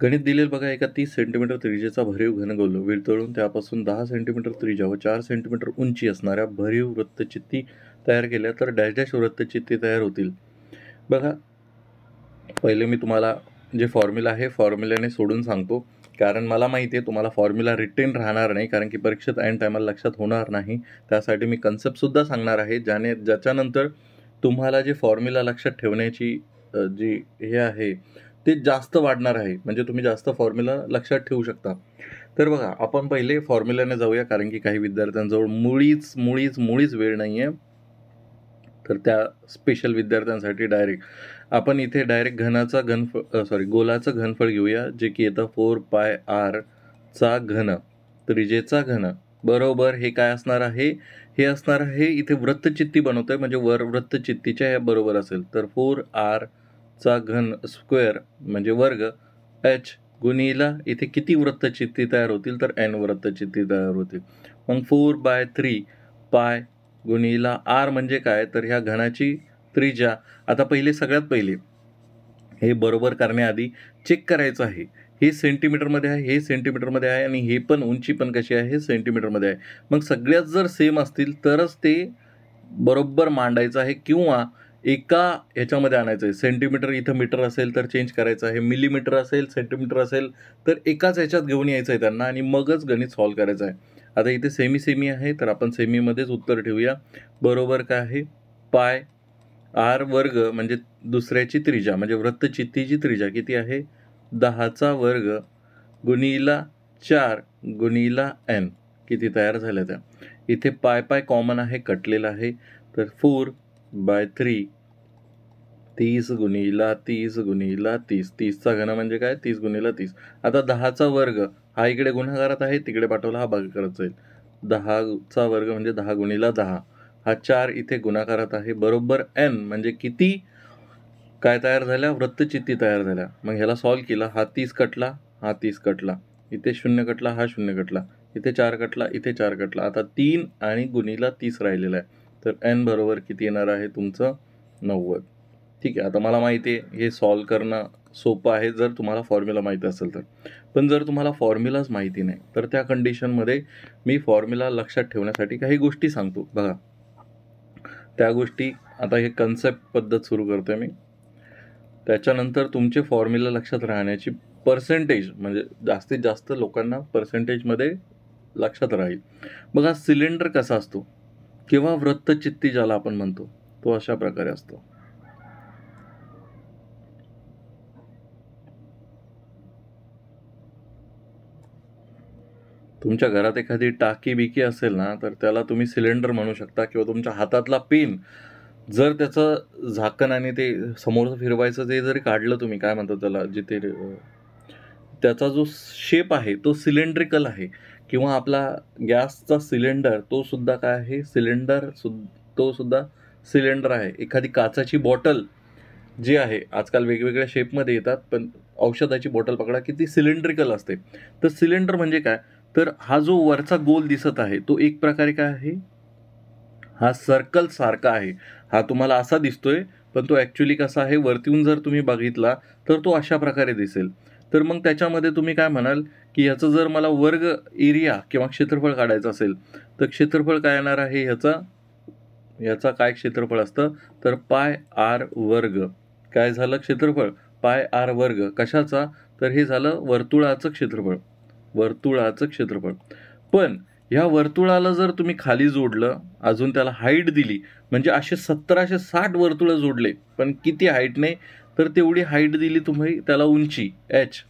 गणित दिलेलं बघा, एका 30 सेंटीमीटर त्रिज्येचा भरीव घनगोल वितळून त्यापासून 10 सेंटीमीटर त्रिज्या व 4 सेंटीमीटर उंची असणाऱ्या भरीव वृत्तचित्ती तयार केल्या तर डॅश डॅश वृत्तचित्ती तयार होतील. बघा, पहिले मी तुम्हाला जे फॉर्म्युला आहे फॉर्म्युल्याने सोडून सांगतो, कारण मला माहिती आहे तुम्हाला फॉर्म्युला रिटेन राहणार नाही, कारण की परीक्षेत ऐन टायमाला लक्षात होणार नाही. त्यासाठी मी कन्सेप्टसुद्धा सांगणार आहे, ज्याच्यानंतर तुम्हाला जे फॉर्म्युला लक्षात ठेवण्याची जी हे आहे ते जास्त वाढणार आहे, म्हणजे तुम्ही जास्त फॉर्म्युला लक्षात ठेवू शकता. तर बघा, आपण पहिले फॉर्म्युल्याने जाऊया, कारण की काही विद्यार्थ्यांजवळ मुळीच वेळ नाही आहे. तर त्या स्पेशल विद्यार्थ्यांसाठी आपण इथे डायरेक्ट गोलाचं घनफळ घेऊया, जे की येतं 4πr चा घन, त्रिज्येचा घन बरोबर. हे काय असणार आहे? हे असणार आहे, इथे वृत्तचित्ती बनवतोय म्हणजे वृत्तचित्तीच्या या बरोबर असेल. तर 4r चा घन स्क्वेअर म्हणजे वर्ग h गुणिला इथे किती वृत्तचित्ती तयार होतील? तर n वृत्तचित्ती तयार होतील. मग 4/3 पाय गुणिला r म्हणजे काय? तर ह्या घनाची त्रिज्या. आता सगळ्यात पहिले हे बरोबर करण्याआधी चेक करायचं आहे, हे सेंटीमीटरमध्ये आहे, हे सेंटीमीटरमध्ये आहे आणि हे पण उंची पण कशी आहे? सेंटीमीटरमध्ये आहे. मग सगळ्यात जर सेम असतील तरच ते बरोबर मांडायचं आहे, किंवा एका ह्याच्यामध्ये आणायचं आहे. सेंटीमीटर इथं मीटर असेल तर चेंज करायचं आहे, मिलीमीटर असेल, सेंटीमीटर असेल तर एकाच ह्याच्यात घेऊन यायचं आहे त्यांना, आणि मगच गणित सॉल्व करायचं आहे. आता इथे सेमी आहे, तर आपण सेमीमध्येच उत्तर ठेवूया. बरोबर काय आहे? पाय r वर्ग म्हणजे दुसऱ्याची त्रिज्या, म्हणजे वृत्तचित्तीची त्रिज्या किती आहे? 10चा वर्ग गुणिला 4 गुणिला n. किती तयार झाल्या त्या? इथे पाय कॉमन आहे, कटलेला आहे. तर 4/3 30 गुणिला 30 गुणिला 30. 30चा घन म्हणजे काय? 30 गुणिला 30. आता 10चा वर्ग हा इकडे गुणाकारात आहे, तिकडे पाठवला हा भागाकारात जाईल. 10चा वर्ग म्हणजे 10 गुणिला 10. हा 4 इथे गुणाकारात आहे, बरोबर n म्हणजे किती काय तयार झाल्या? वृत्तचित्ती तयार झाल्या. मग ह्याला सॉल्व केला, हा 30 कटला, हा 30 कटला, इथे 0 कटला, हा 0 कटला, इथे 4 कटला, इथे 4 कटला. आता 3 आणि गुणिला 30 राहिलेला आहे. तर n बरोबर किती येणार आहे तुमचं? 90. ठीक आहे. आता मला माहिती आहे हे सॉल्व करणं सोपं आहे जर तुम्हाला फॉर्म्युला माहिती असेल तर. पण जर तुम्हाला फॉर्म्युलाच माहिती नाही तर त्या कंडिशनमध्ये मी फॉर्म्युला लक्षात ठेवण्यासाठी काही गोष्टी सांगतो. बघा, त्या गोष्टी आता हे कन्सेप्ट पद्धत सुरू करतोय मी. त्याच्यानंतर तुमचे फॉर्म्युला लक्षात राहण्याची पर्सेंटेज, म्हणजे जास्तीत जास्त लोकांना पर्सेंटेजमध्ये लक्षात राहील. बघा, सिलेंडर कसा असतो किंवा वृत्तचित्ती ज्याला आपण म्हणतो, तो अशा प्रकारे असतो. तुमच्या घरात एखादी टाकी बिकी असेल ना, तर त्याला तुम्ही सिलेंडर म्हणू शकता, किंवा तुमच्या हातातला पेन जर त्याचं झाकण आणि ते समोरचं फिरवायचं ते जरी काढलं तुम्ही, काय म्हणतात त्याला, जिथे त्याचा जो शेप आहे तो सिलेंड्रिकल आहे. किंवा आपला गॅसचा सिलेंडर तो सुद्धा काय आहे? तो सुद्धा सिलेंडर आहे. एखादी काचाची बॉटल जी आहे, आजकाल वेगवेगळ्या शेपमध्ये येतात, पण औषधाची बॉटल पकडा की ती सिलेंड्रिकल असते. तर सिलेंडर म्हणजे काय? तर हा जो वरचा गोल दिसत आहे तो एक प्रकारे काय आहे? हा सर्कल सारखा आहे. हा तुम्हाला असा दिसतोय, पण तो ॲक्च्युली कसा आहे? वरतीहून जर तुम्ही बघितला तर तो अशा प्रकारे दिसेल. तर मग त्याच्यामध्ये तुम्ही काय म्हणाल की ह्याचं जर मला वर्ग एरिया किंवा क्षेत्रफळ काढायचं असेल तर क्षेत्रफळ काय येणार आहे ह्याचा काय क्षेत्रफळ असतं? तर पाय आर वर्ग. काय झालं क्षेत्रफळ? पाय आर वर्ग. कशाचा? तर हे झालं वर्तुळाचं क्षेत्रफळ. पण ह्या वर्तुळाला जर तुम्ही खाली जोडलं, अजून त्याला हाईट दिली, म्हणजे असे 1760 वर्तुळं जोडले, पण किती हाईटने? तर तेवढी हाईट दिली तुम्ही त्याला उंची h,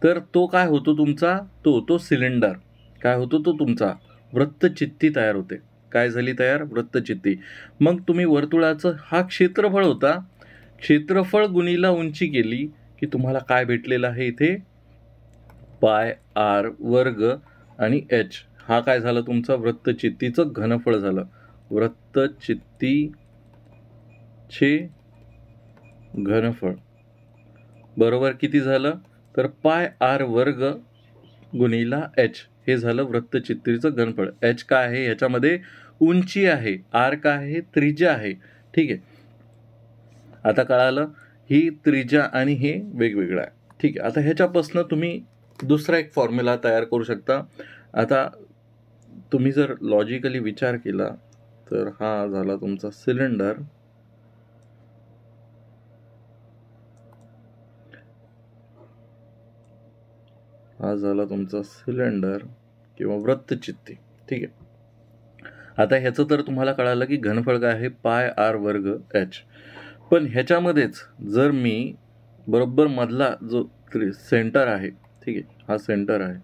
तर तो काय होतो तुमचा? तो सिलेंडर काय होतो? तो तुमचा वृत्तचित्ती तयार होते. काय झाली तयार? वृत्तचित्ती. मग तुम्ही वर्तुळाचं हा क्षेत्रफळ होता, क्षेत्रफळ गुणिला उंची केली की तुम्हाला काय भेटलेलं आहे इथे? पाय आर वर्ग आणि h. हा काय झालं तुमचा? वृत्तचित्तीचं घनफळ झालं. वृत्तचित्तीचे घनफळ बरोबर किती झालं? तर पाय आर वर्ग गुणिला h. हे झालं वृत्तचित्तीचं घनफळ. h काय आहे? ह्याच्यामध्ये उंची आहे, r काय आहे? त्रिज्या आहे. ठीक आहे, आता कळालं ही त्रिज्या आणि हे वेगवेगळं आहे. ठीक आहे. आता ह्याच्यापासून तुम्ही दुसरा एक फॉर्म्युला तयार करू शकता. आता तुम्ही जर लॉजिकली विचार केला तर हा झाला तुमचा सिलेंडर, हा झाला तुमचा सिलेंडर किंवा वृत्तचित्ती. ठीक आहे. आता ह्याचं तर तुम्हाला कळालं की घनफळ काय आहे, पाय आर वर्ग एच. पण ह्याच्यामध्येच जर मी बरोबर मधला जो सेंटर आहे, ठीक आहे, हा सेंटर आहे,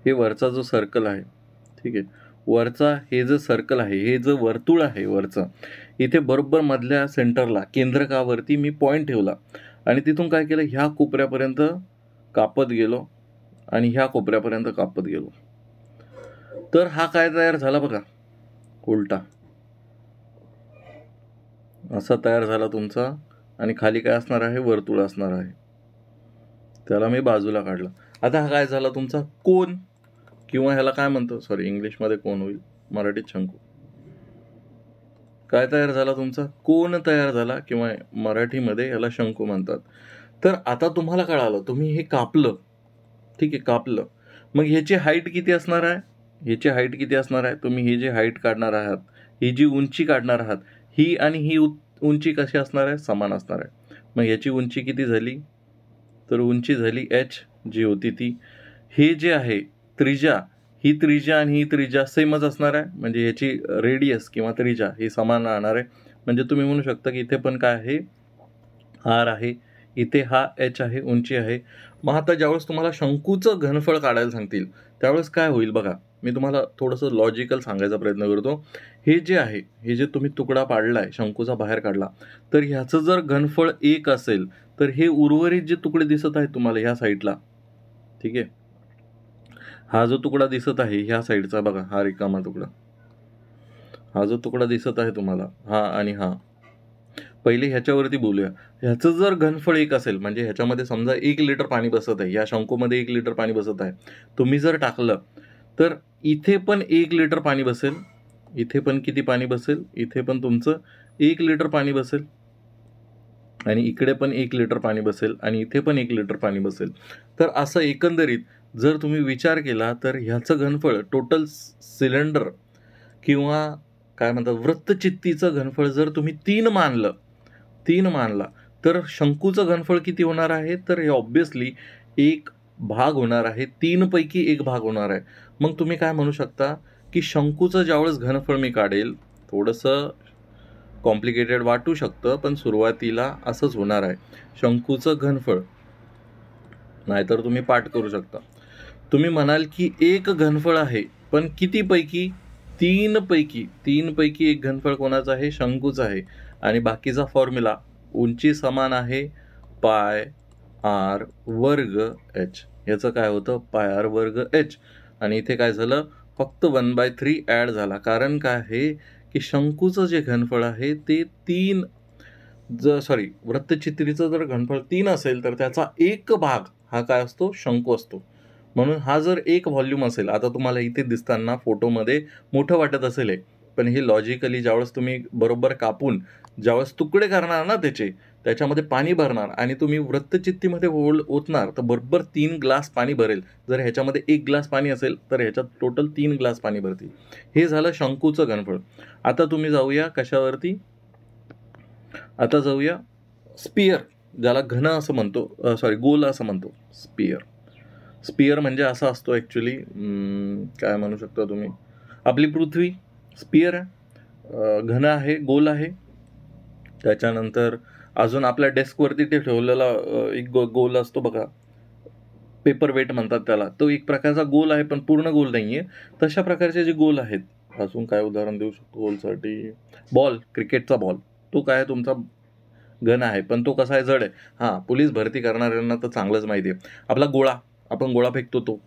हे वरचा जो सर्कल आहे, ठीक आहे, वरचा हे जे सर्कल आहे, हे जे वर्तुळ आहे वरचं, इथे बरोबर मधल्या सेंटरला केंद्रकावरती मी पॉईंट ठेवला आणि तिथून काय केलं, ह्या कोपऱ्यापर्यंत कापत गेलो आणि ह्या कोपऱ्यापर्यंत कापत गेलो. तर हा काय तयार झाला बघा, उलटा असा तयार झाला तुमचा. आणि खाली काय असणार आहे, वर्तुळ असणार आहे. त्याला मी बाजूला काढलं. आता हा काय झाला तुमचा कोन, किंवा ह्याला काय म्हणतो, सॉरी इंग्लिशमध्ये कोन होईल, मराठीत शंकू. काय तयार झाला तुमचा, कोन तयार झाला, किंवा मराठीमध्ये याला शंकू म्हणतात. तर आता तुम्हाला कळालं, तुम्ही हे कापलं, ठीक आहे, कापलं, मग ह्याची हाईट किती असणार आहे, ह्याची हाईट किती असणार आहे, तुम्ही ही जी हाईट काढणार आहात, ही जी उंची काढणार आहात, ही आणि ही उंची कशी असणार आहे, समान असणार आहे. मग याची उंची किती झाली, तर उंची झाली एच जी होती ती. हे जे आहे त्रिज्या, ही त्रिज्या आणि ही त्रिज्या सेमच असणार आहे, म्हणजे ह्याची रेडियस किंवा त्रिज्या ही समान राहणार आहे. म्हणजे तुम्ही म्हणू शकता की इथे पण काय आहे, आर आहे, इथे हा एच आहे, उंची आहे. मग आता ज्यावेळेस तुम्हाला शंकूचं घनफळ काढायला सांगतील त्यावेळेस काय होईल बघा, मी तुम्हाला थोडंसं लॉजिकल सांगायचा प्रयत्न करतो. हे जे आहे, हे जे तुम्ही तुकडा पाडलाय शंकूचा बाहेर काढला, तर ह्याचं जर घनफळ 1 असेल तर हे उर्वरित जे तुकडे दिसत आहेत तुम्हाला ह्या साईडला, ठीक आहे, हा जो तुकडा दिसत आहे ह्या साईडचा बघा, हा रिकामा तुकडा, हा जो तुकडा दिसत आहे तुम्हाला, हा आणि हा, पहिले ह्याच्यावरती बोलूया. ह्याचं जर घनफळ 1 असेल, म्हणजे ह्याच्यामध्ये समजा 1 लिटर पाणी बसत आहे, या शंकूमध्ये 1 लिटर पाणी बसत आहे, तुम्ही जर टाकलं तर इथे पण 1 लिटर पाणी बसेल, इथे पण किती पाणी बसेल, इथे पण तुमचं 1 लिटर पाणी बसेल, आणि इकडे पण 1 लिटर पाणी बसेल, आणि इथे पण 1 लिटर पाणी बसेल. तर असं एकंदरीत जर तुम्ही विचार केला तर ह्याचं घनफळ टोटल सिलेंडर किंवा काय म्हणतात वृत्तचित्तीचं घनफळ जर तुम्ही 3 मानला तर शंकूचं घनफळ किती होणार आहे, तर हे ऑब्विसली 1 भाग होणार आहे, 3 पैकी 1 भाग होणार आहे. मग तुम्ही काय म्हणू शकता की शंकूचं ज्यावेळेस घनफळ मी काढेल, थोडंसं कॉम्प्लिकेटेड वाटू शकतं, पण सुरुवातीला असंच होणार आहे. शंकूचं घनफळ, नाहीतर तुम्ही पाठ करू शकता. तुम्ही म्हणाल की 1 घनफळ आहे, पण किती पैकी, 3 पैकी 1 घनफळ कोणाचं आहे, शंकूचं आहे. आणि बाकीचा फॉर्म्युला, उंची समान आहे पाय आर वर्ग एच, याचं काय होतं, पाय आर वर्ग एच. आणि इथे काय झालं, फक्त 1/3 ॲड झाला. कारण काय आहे की शंकूचं जे घनफळ आहे ते 3, वृत्तचित्रीचं जर घनफळ 3 असेल तर त्याचा 1 भाग हा काय असतो, शंकू असतो. म्हणून हा जर 1 व्हॉल्यूम असेल, आता तुम्हाला इथे दिसताना फोटोमध्ये मोठं वाटत असेल हे, पण हे लॉजिकली ज्यावेळेस तुम्ही बरोबर कापून ज्यावेळेस तुकडे करणार ना त्याच्यामध्ये पाणी भरणार आणि तुम्ही वृत्तचित्तीमध्ये ओतणार, तर बरोबर 3 ग्लास पाणी भरेल. जर ह्याच्यामध्ये 1 ग्लास पाणी असेल तर ह्याच्यात टोटल 3 ग्लास पाणी भरतील. हे झालं शंकूचं घनफळ. आता तुम्ही जाऊया कशावरती, आता जाऊया स्पियर, ज्याला घन असं म्हणतो, गोल असं म्हणतो. स्पियर म्हणजे असा असतो ॲक्च्युली, काय म्हणू शकता तुम्ही, आपली पृथ्वी स्पियर आहे, घन आहे, गोल आहे. त्याच्यानंतर अजून आपल्या डेस्कवरती ते ठेवलेला एक गोल असतो बघा, पेपर वेट म्हणतात त्याला, तो एक प्रकारचा गोल आहे, पण पूर्ण गोल नाही आहे. तशा प्रकारचे जे गोल आहेत, अजून काय उदाहरण देऊ शकतो गोलसाठी, बॉल, क्रिकेटचा बॉल, तो काय तुमचा घन आहे, पण तो कसा आहे, जड आहे. हां, पोलीस भरती करणाऱ्यांना तर चांगलंच माहिती आहे. आपला गोळा, आपण गोळा फेकतो तो,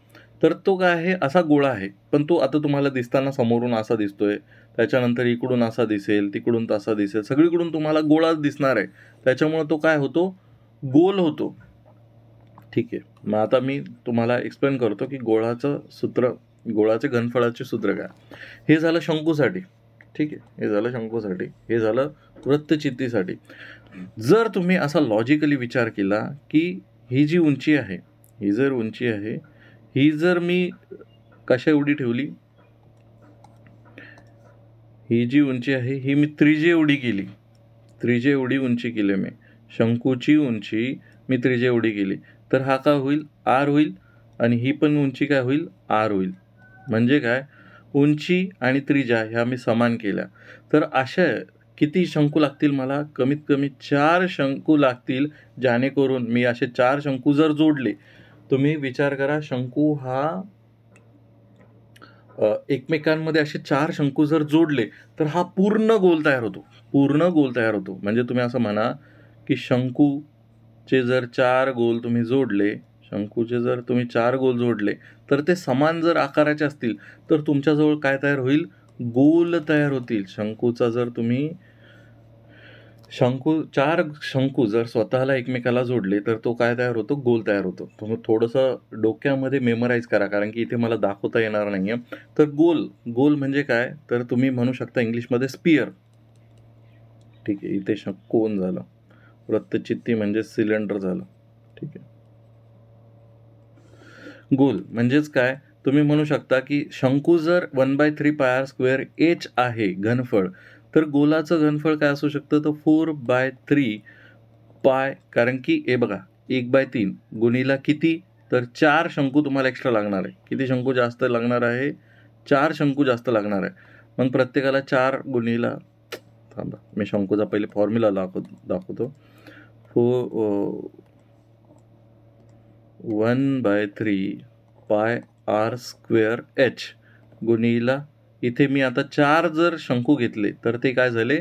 तर तो काय आहे, असा गोळा आहे, पण तो आता तुम्हाला दिसताना समोरून असा दिसतोय, त्याच्यानंतर इकडून असा दिसेल, तिकडून तसा दिसेल, सगळीकडून तुम्हाला गोळाच दिसणार आहे. त्याच्यामुळे तो काय होतो, गोल होतो. ठीक आहे, मग आता मी तुम्हाला एक्सप्लेन करतो की गोळाचे घनफळाचे सूत्र काय. हे झालं शंकूसाठी, ठीक आहे, हे झालं शंकूसाठी, हे झालं वृत्तचित्तीसाठी. जर तुम्ही असा लॉजिकली विचार केला की ही जी उंची आहे, ही जर उंची आहे, ही जर मी कशा एवढी ठेवली, ही जी उंची आहे ही मी त्रिज्या एवढी केली, त्रिज्या एवढी उंची केली मी, शंकूची उंची मी त्रिज्या एवढी केली, तर हा काय होईल, आर होईल, आणि ही पण उंची काय होईल, आर होईल. म्हणजे काय, उंची आणि त्रिज्या ह्या मी समान केल्या. तर अशा किती शंकू लागतील मला, कमीत कमी 4 शंकू लागतील, जेणेकरून मी असे 4 शंकू जर जोडले, तुम्ही विचार करा, शंकू हा एकमेकांमध्ये असे 4 शंकू जर जोडले तर हा पूर्ण गोल तयार होतो, पूर्ण गोल तयार होतो. म्हणजे तुम्ही असं म्हणा की शंकूचे जर 4 गोल तुम्ही जोडले, शंकूचे जर तुम्ही 4 गोल जोडले, तर ते समान जर आकाराचे असतील तर तुमच्याजवळ काय तयार होईल, गोल तयार होतील. शंकूचा जर तुम्ही 4 शंकू जर स्वतःला एकमेकाला जोडले तर तो काय तयार होतो, गोल तयार होतो. तुम्ही थोडंसं डोक्यामध्ये मेमोराईज करा, कारण की इथे मला दाखवता येणार नाही आहे. तर गोल, गोल म्हणजे काय, तर तुम्ही म्हणू शकता इंग्लिशमध्ये स्पियर. ठीक आहे, इथे कोन झालं, वृत्तचित्ती म्हणजे सिलेंडर झालं. ठीक आहे, गोल म्हणजेच काय, तुम्ही म्हणू शकता की शंकू जर 1/3 πr² h आहे घनफळ, तर गोलाचं घनफळ काय असू शकतं, तर 4/3 पाय, कारण की हे बघा 1/3 गुणीला किती, तर 4 शंकू तुम्हाला एक्स्ट्रा लागणार आहे. किती शंकू जास्त लागणार आहे, 4 शंकू जास्त लागणार आहे. मग प्रत्येकाला 4 गुणीला, थांबा मी शंकूचा पहिले फॉर्म्युला दाखवतो. 1/3 πr² h गुणीला, इथे मी आता 4 जर शंकू घेतले तर ते काय झाले,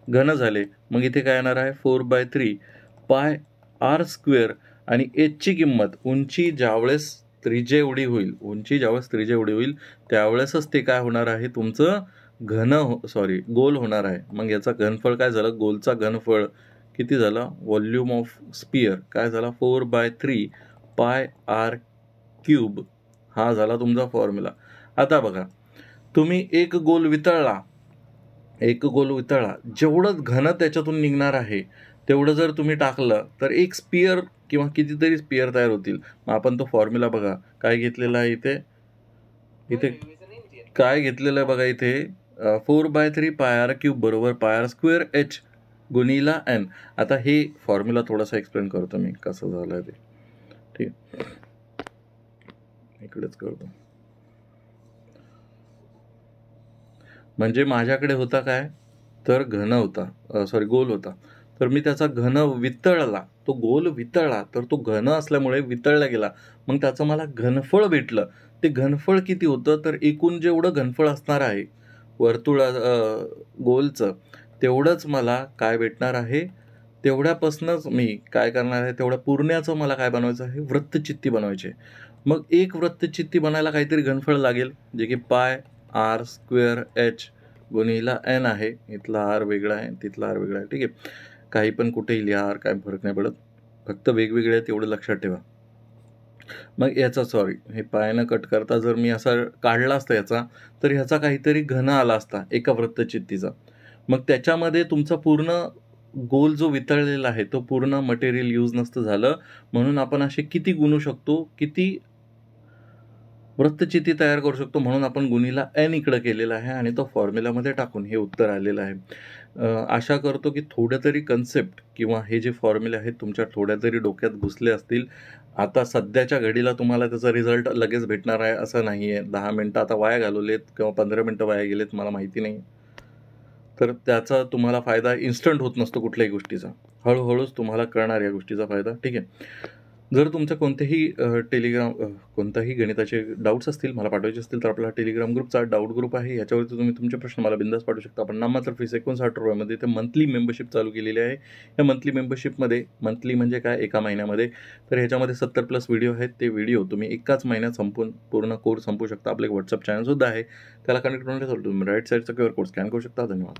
घन झाले. मग इथे काय येणार आहे, 4/3 πr², आणि एचची किंमत, उंची ज्यावेळेस त्रिज्या एवढी होईल, उंची ज्यावेळेस त्रिज्या एवढी होईल त्यावेळेसच ते काय होणार आहे, तुमचं गोल होणार आहे. मग याचा घनफळ काय झालं, गोलचा घनफळ किती झाला, व्हॉल्यूम ऑफ स्पियर काय झाला, 4/3 πr³ हा झाला तुमचा फॉर्म्युला. आता बघा, तुम्ही एक गोल वितळला, जेवढं घन त्याच्यातून निघणार आहे तेवढं जर तुम्ही टाकलं तर एक स्पियर किंवा कितीतरी स्पियर तयार होतील. मग आपण तो फॉर्म्युला बघा काय घेतलेला आहे, इथे काय घेतलेलं आहे बघा, इथे 4/3 πr³ बरोबर πr² h गुणीला n. आता हे फॉर्म्युला थोडासा एक्सप्लेन करतो मी कसं झालं ते. ठीक आहे, इकडेच करतो. म्हणजे माझ्याकडे होता काय, तर घन होता, गोल होता. तर मी त्याचा घन वितळला, तो गोल वितळला, तर तो घन असल्यामुळे वितळला गेला. मग त्याचं मला घनफळ भेटलं. ते घनफळ किती होतं, तर एकूण जेवढं घनफळ असणार आहे गोलचं, तेवढंच मला काय भेटणार आहे, तेवढ्यापासूनच मी काय करणार आहे, तेवढ्या पुरण्याचं मला काय बनवायचं आहे, वृत्तचित्ती बनवायची आहे. मग एक वृत्तचित्ती बनायला काहीतरी घनफळ लागेल, जे की πr² h गुणीला n आहे. इथला आर वेगळा आहे, तिथला आर वेगळा आहे. ठीक आहे, काही पण कुठेही लिहा, आर काय फरक नाही पडत, फक्त वेगवेगळे आहेत एवढं लक्षात ठेवा. मग याचा हे पायानं कट करता जर मी असा काढला असता याचा, तर ह्याचा काहीतरी घन आला असता एका वृत्तचित्तीचा. मग त्याच्यामध्ये तुमचा पूर्ण गोल जो वितळलेला आहे तो पूर्ण मटेरियल यूज नसतं झालं. म्हणून आपण असे किती गुणू शकतो, किती वृत्तचित्ती तयार करू शकतो, म्हणून आपण गुणीला n इकडं केलेला आहे आणि तो फॉर्म्युलामध्ये टाकून हे उत्तर आलेलं आहे. आशा करतो की थोड्या तरी कन्सेप्ट किंवा हे जे फॉर्म्युले आहेत तुमच्या थोड्या तरी डोक्यात घुसले असतील. आता सध्याच्या घडीला तुम्हाला त्याचा रिझल्ट लगेच भेटणार आहे असं नाही आहे. 10 मिनटं आता वाया घालवलेत किंवा 15 मिनटं वाया गेलेत, मला माहिती नाही. तर त्याचा तुम्हाला फायदा इन्स्टंट होत नसतो कुठल्याही गोष्टीचा, हळूहळूच तुम्हाला कळणार या गोष्टीचा फायदा. ठीक आहे, जर तुमचं कोणताही गणिताचे डाऊट्स असतील, मला पाठवायचे असतील, तर आपला टेलिग्राम ग्रुपचा डाऊट ग्रुप आहे. याच्यावरती तुम्ही तुमचे प्रश्न मला बिंदास पाठवू शकता. आपण नाममात्र फीस 59 रुपयामध्ये इथे मंथली मेंबरशिप चालू केलेली आहे. या मंथली मेंबरशिपमध्ये, मंथली म्हणजे काय, एका महिन्यामध्ये, तर ह्याच्यामध्ये 70+ व्हिडिओ आहेत. ते व्हिडिओ तुम्ही एकाच महिन्यात पूर्ण कोर्स संपवू शकता. आपलं एक व्हॉट्सअप चॅनलसुद्धा आहे, त्याला कनेक्ट करून तुम्ही राईट साईडचा QR कोड स्कॅन करू शकता. धन्यवाद.